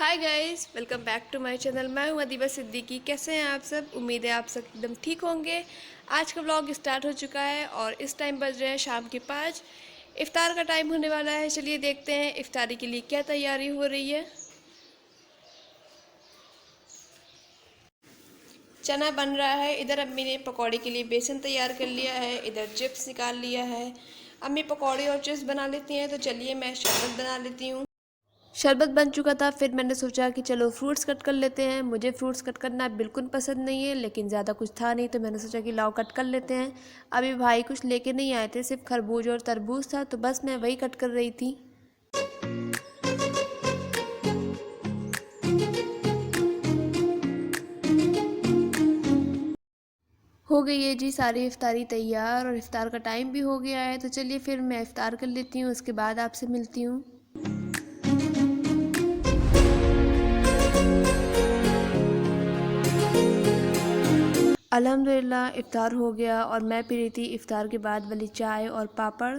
Hi guys, welcome back to my channel. मैं हूं अदीबा सिद्दीकी। कैसे हैं आप सब? उम्मीद है आप सब एकदम ठीक होंगे। आज का व्लॉग स्टार्ट हो चुका है और इस टाइम बज रहे हैं शाम के 5। इफ्तार का टाइम होने वाला है। चलिए देखते हैं इफ्तारी के लिए क्या तैयारी हो रही है। चना बन रहा है। इधर अम्मी ने पकौड़े के लिए बेसन तैयार कर लिया है। इधर चिप्स निकाल लिया है। अम्मी पकौड़े और चिप्स बना लेती हैं, तो चलिए मैं शरबत बना लेती हूँ। शरबत बन चुका था, फिर मैंने सोचा कि चलो फ्रूट्स कट कर लेते हैं। मुझे फ्रूट्स कट करना बिल्कुल पसंद नहीं है, लेकिन ज़्यादा कुछ था नहीं तो मैंने सोचा कि लाओ कट कर लेते हैं। अभी भाई कुछ लेके नहीं आए थे, सिर्फ खरबूज और तरबूज था, तो बस मैं वही कट कर रही थी। हो गई है जी सारी इफ्तारी तैयार और इफ्तार का टाइम भी हो गया है, तो चलिए फिर मैं इफ्तार कर लेती हूँ, उसके बाद आपसे मिलती हूँ। अल्हम्दुलिल्लाह इफ़्तार हो गया और मैं पी रही थी इफ़्तार के बाद वाली चाय और पापड़।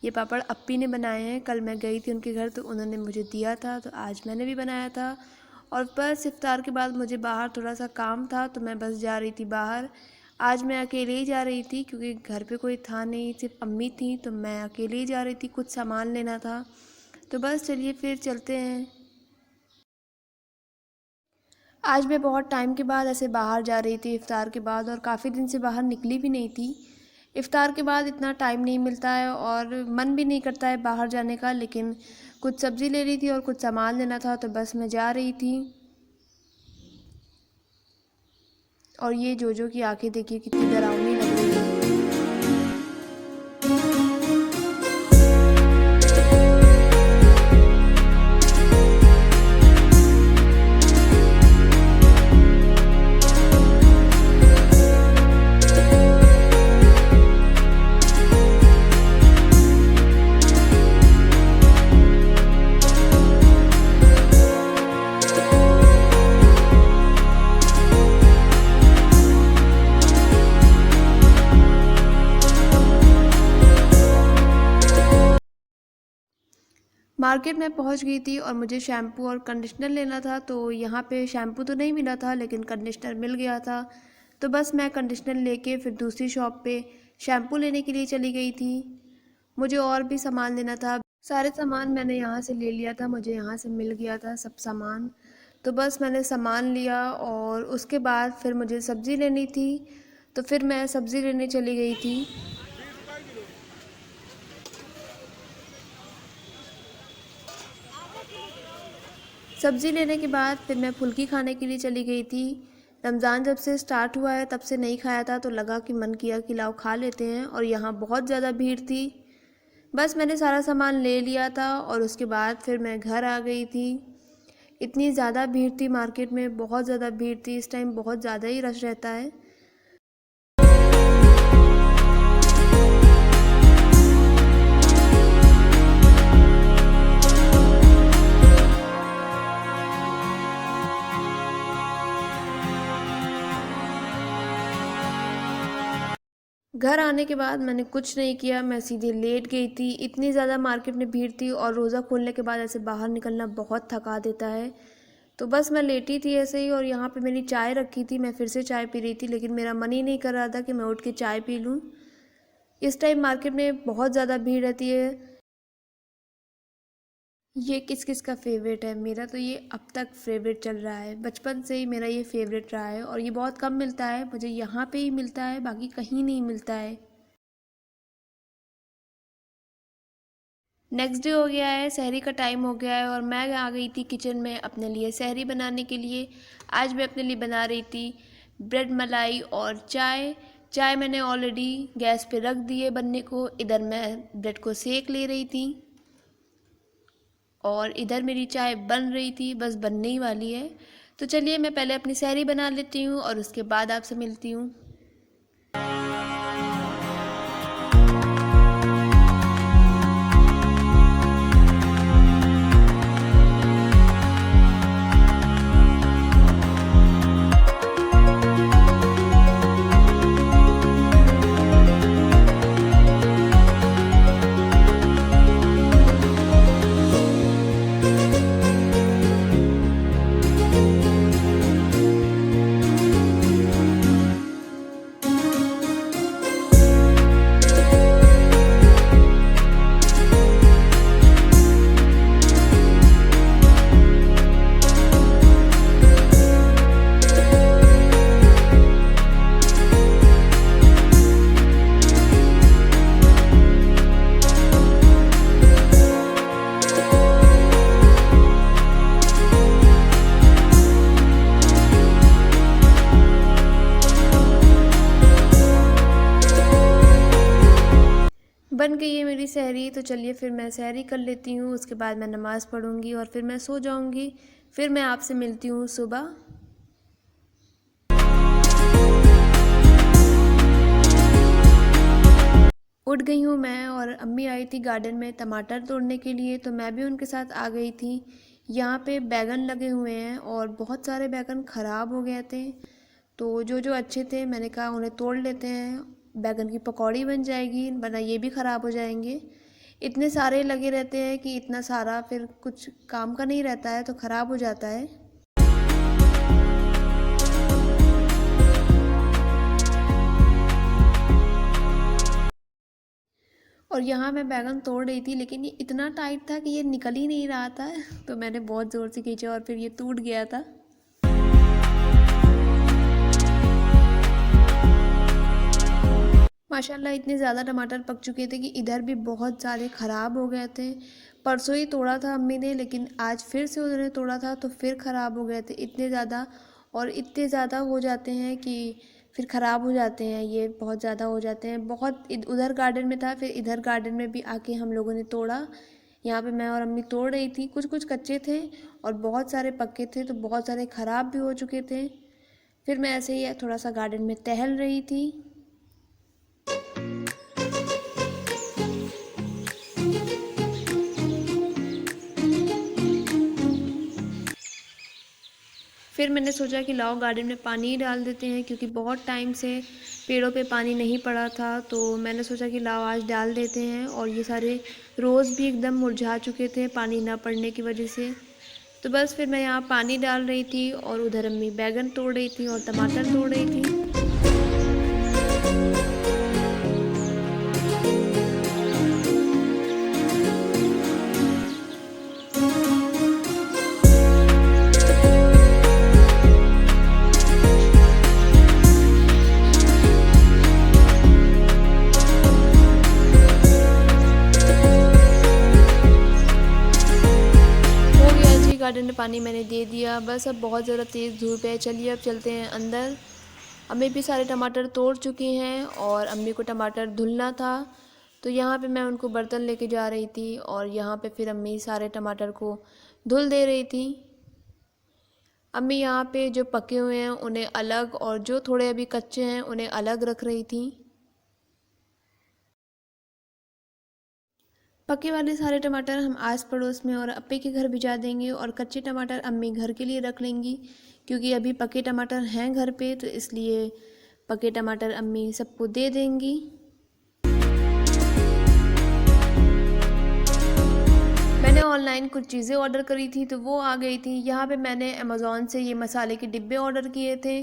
ये पापड़ अप्पी ने बनाए हैं। कल मैं गई थी उनके घर तो उन्होंने मुझे दिया था, तो आज मैंने भी बनाया था। और बस इफ़्तार के बाद मुझे बाहर थोड़ा सा काम था, तो मैं बस जा रही थी बाहर। आज मैं अकेले ही जा रही थी क्योंकि घर पे कोई था नहीं, सिर्फ अम्मी थी, तो मैं अकेले ही जा रही थी। कुछ सामान लेना था, तो बस चलिए फिर चलते हैं। आज मैं बहुत टाइम के बाद ऐसे बाहर जा रही थी इफ़्तार के बाद, और काफ़ी दिन से बाहर निकली भी नहीं थी। इफ़्तार के बाद इतना टाइम नहीं मिलता है और मन भी नहीं करता है बाहर जाने का, लेकिन कुछ सब्ज़ी ले रही थी और कुछ सामान लेना था, तो बस मैं जा रही थी। और ये जोजो की आंखें देखिए कितनी डरावनी लग रही है। मार्केट में पहुंच गई थी और मुझे शैम्पू और कंडीशनर लेना था, तो यहाँ पे शैम्पू तो नहीं मिला था लेकिन कंडीशनर मिल गया था। तो बस मैं कंडीशनर लेके फिर दूसरी शॉप पे शैम्पू लेने के लिए चली गई थी। मुझे और भी सामान लेना था। सारे सामान मैंने यहाँ से ले लिया था, मुझे यहाँ से मिल गया था सब सामान। तो बस मैंने सामान लिया और उसके बाद फिर मुझे सब्ज़ी लेनी थी, तो फिर मैं सब्ज़ी लेने चली गई थी। सब्ज़ी लेने के बाद फिर मैं फुल्की खाने के लिए चली गई थी। रमज़ान जब से स्टार्ट हुआ है तब से नहीं खाया था, तो लगा कि मन किया कि लाओ खा लेते हैं, और यहाँ बहुत ज़्यादा भीड़ थी। बस मैंने सारा सामान ले लिया था और उसके बाद फिर मैं घर आ गई थी। इतनी ज़्यादा भीड़ थी मार्केट में, बहुत ज़्यादा भीड़ थी। इस टाइम बहुत ज़्यादा ही रश रहता है। घर आने के बाद मैंने कुछ नहीं किया, मैं सीधे लेट गई थी। इतनी ज़्यादा मार्केट में भीड़ थी और रोज़ा खोलने के बाद ऐसे बाहर निकलना बहुत थका देता है, तो बस मैं लेटी थी ऐसे ही। और यहाँ पे मेरी चाय रखी थी, मैं फिर से चाय पी रही थी, लेकिन मेरा मन ही नहीं कर रहा था कि मैं उठ के चाय पी लूँ। इस टाइम मार्केट में बहुत ज़्यादा भीड़ रहती है। ये किस किस का फेवरेट है? मेरा तो ये अब तक फेवरेट चल रहा है, बचपन से ही मेरा ये फेवरेट रहा है। और ये बहुत कम मिलता है, मुझे यहाँ पे ही मिलता है, बाकी कहीं नहीं मिलता है। नेक्स्ट डे हो गया है, सहरी का टाइम हो गया है और मैं आ गई थी किचन में अपने लिए सहरी बनाने के लिए। आज मैं अपने लिए बना रही थी ब्रेड मलाई और चाय। चाय मैंने ऑलरेडी गैस पे रख दी है बनने को। इधर मैं ब्रेड को सेक ले रही थी और इधर मेरी चाय बन रही थी, बस बनने ही वाली है। तो चलिए मैं पहले अपनी सहरी बना लेती हूँ और उसके बाद आपसे मिलती हूँ। सहरी, तो चलिए फिर मैं सहरी कर लेती हूँ, उसके बाद मैं नमाज़ पढ़ूँगी और फिर मैं सो जाऊँगी। फिर मैं आपसे मिलती हूँ सुबह। उठ गई हूँ मैं और अम्मी आई थी गार्डन में टमाटर तोड़ने के लिए, तो मैं भी उनके साथ आ गई थी। यहाँ पे बैगन लगे हुए हैं और बहुत सारे बैगन ख़राब हो गए थे, तो जो जो अच्छे थे मैंने कहा उन्हें तोड़ लेते हैं, बैगन की पकौड़ी बन जाएगी, वरना ये भी ख़राब हो जाएंगे। इतने सारे लगे रहते हैं कि इतना सारा फिर कुछ काम का नहीं रहता है, तो ख़राब हो जाता है। और यहाँ मैं बैगन तोड़ रही थी, लेकिन ये इतना टाइट था कि ये निकल ही नहीं रहा था तो मैंने बहुत ज़ोर से खींचा और फिर ये टूट गया था। माशाल्लाह इतने ज़्यादा टमाटर पक चुके थे कि इधर भी बहुत सारे ख़राब हो गए थे। परसों ही तोड़ा था अम्मी ने, लेकिन आज फिर से उन्होंने तोड़ा था तो फिर ख़राब हो गए थे इतने ज़्यादा। और इतने ज़्यादा हो जाते हैं कि फिर ख़राब हो जाते हैं, ये बहुत ज़्यादा हो जाते हैं। बहुत उधर गार्डन में था, फिर इधर गार्डन में भी आके हम लोगों ने तोड़ा। यहाँ पे मैं और अम्मी तोड़ रही थी, कुछ कुछ कच्चे थे और बहुत सारे पक्के थे, तो बहुत सारे ख़राब भी हो चुके थे। फिर मैं ऐसे ही थोड़ा सा गार्डन में टहल रही थी। फिर मैंने सोचा कि लाओ गार्डन में पानी ही डाल देते हैं, क्योंकि बहुत टाइम से पेड़ों पे पानी नहीं पड़ा था, तो मैंने सोचा कि लाओ आज डाल देते हैं। और ये सारे रोज़ भी एकदम मुरझा चुके थे पानी ना पड़ने की वजह से। तो बस फिर मैं यहाँ पानी डाल रही थी और उधर अम्मी बैगन तोड़ रही थी और टमाटर तोड़ रही थी। गार्डन में पानी मैंने दे दिया, बस अब बहुत ज़्यादा तेज़ धूप है। चलिए अब चलते हैं अंदर। अम्मी भी सारे टमाटर तोड़ चुकी हैं और अम्मी को टमाटर धुलना था, तो यहाँ पे मैं उनको बर्तन लेके जा रही थी और यहाँ पे फिर अम्मी सारे टमाटर को धुल दे रही थी। अम्मी यहाँ पे जो पके हुए हैं उन्हें अलग और जो थोड़े अभी कच्चे हैं उन्हें अलग रख रही थी। पके वाले सारे टमाटर हम आस पड़ोस में और अप्पे के घर भिजा देंगे और कच्चे टमाटर अम्मी घर के लिए रख लेंगी, क्योंकि अभी पके टमाटर हैं घर पे, तो इसलिए पके टमाटर अम्मी सबको दे देंगी। मैंने ऑनलाइन कुछ चीज़ें ऑर्डर करी थी तो वो आ गई थी। यहाँ पे मैंने अमेज़ॉन से ये मसाले के डिब्बे ऑर्डर किए थे।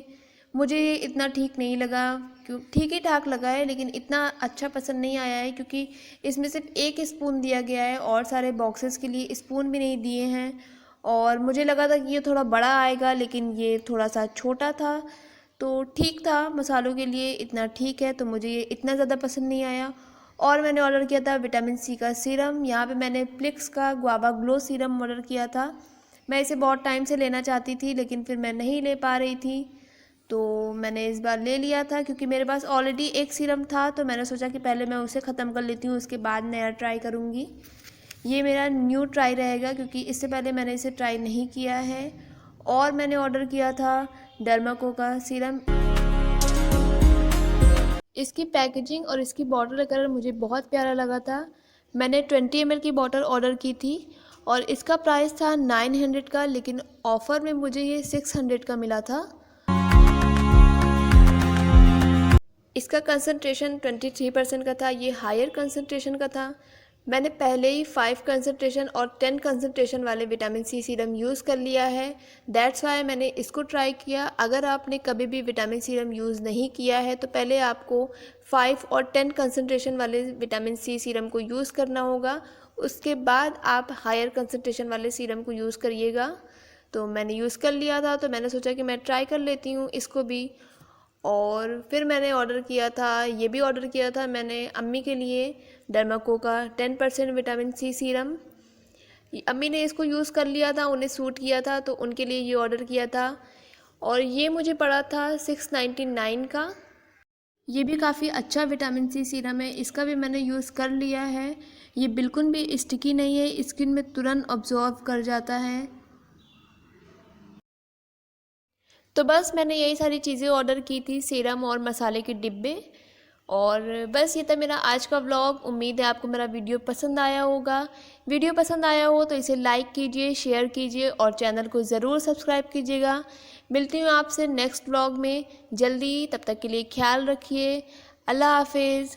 मुझे ये इतना ठीक नहीं लगा, क्यों ठीक ही ठाक लगा है, लेकिन इतना अच्छा पसंद नहीं आया है, क्योंकि इसमें सिर्फ एक स्पून दिया गया है और सारे बॉक्सेस के लिए स्पून भी नहीं दिए हैं। और मुझे लगा था कि ये थोड़ा बड़ा आएगा, लेकिन ये थोड़ा सा छोटा था, तो ठीक था मसालों के लिए, इतना ठीक है, तो मुझे ये इतना ज़्यादा पसंद नहीं आया। और मैंने ऑर्डर किया था विटामिन सी का सीरम। यहाँ पे मैंने प्लिक्स का गुआवा ग्लो सीरम ऑर्डर किया था। मैं इसे बहुत टाइम से लेना चाहती थी, लेकिन फिर मैं नहीं ले पा रही थी, तो मैंने इस बार ले लिया था, क्योंकि मेरे पास ऑलरेडी एक सीरम था, तो मैंने सोचा कि पहले मैं उसे ख़त्म कर लेती हूँ, उसके बाद नया ट्राई करूँगी। ये मेरा न्यू ट्राई रहेगा, क्योंकि इससे पहले मैंने इसे ट्राई नहीं किया है। और मैंने ऑर्डर किया था डर्माको का सीरम। इसकी पैकेजिंग और इसकी बॉटल का कलर मुझे बहुत प्यारा लगा था। मैंने 20 ml की बॉटल ऑर्डर की थी और इसका प्राइस था 900 का, लेकिन ऑफ़र में मुझे ये 600 का मिला था। इसका कंसंट्रेशन 23% का था, ये हायर कंसंट्रेशन का था। मैंने पहले ही 5 कंसंट्रेशन और 10 कंसंट्रेशन वाले विटामिन सी सीरम यूज़ कर लिया है, दैट्स वाई मैंने इसको ट्राई किया। अगर आपने कभी भी विटामिन सीरम यूज़ नहीं किया है, तो पहले आपको 5 और 10 कंसंट्रेशन वाले विटामिन सी सीरम को यूज़ करना होगा, उसके बाद आप हायर कंसंट्रेशन वाले सीरम को यूज़ करिएगा। तो मैंने यूज़ कर लिया था, तो मैंने सोचा कि मैं ट्राई कर लेती हूँ इसको भी। और फिर मैंने ऑर्डर किया था, ये भी ऑर्डर किया था मैंने अम्मी के लिए डर्माको का 10% विटामिन सी सीरम। अम्मी ने इसको यूज़ कर लिया था, उन्हें सूट किया था, तो उनके लिए ये ऑर्डर किया था और ये मुझे पड़ा था 699 का। ये भी काफ़ी अच्छा विटामिन सी सीरम है, इसका भी मैंने यूज़ कर लिया है। ये बिल्कुल भी स्टिकी नहीं है, स्किन में तुरंत ऑब्जॉर्व कर जाता है। तो बस मैंने यही सारी चीज़ें ऑर्डर की थी, सीरम और मसाले के डिब्बे। और बस ये था मेरा आज का व्लॉग। उम्मीद है आपको मेरा वीडियो पसंद आया होगा। वीडियो पसंद आया हो तो इसे लाइक कीजिए, शेयर कीजिए और चैनल को ज़रूर सब्सक्राइब कीजिएगा। मिलती हूँ आपसे नेक्स्ट व्लॉग में जल्दी, तब तक के लिए ख्याल रखिए। अल्लाह हाफिज़।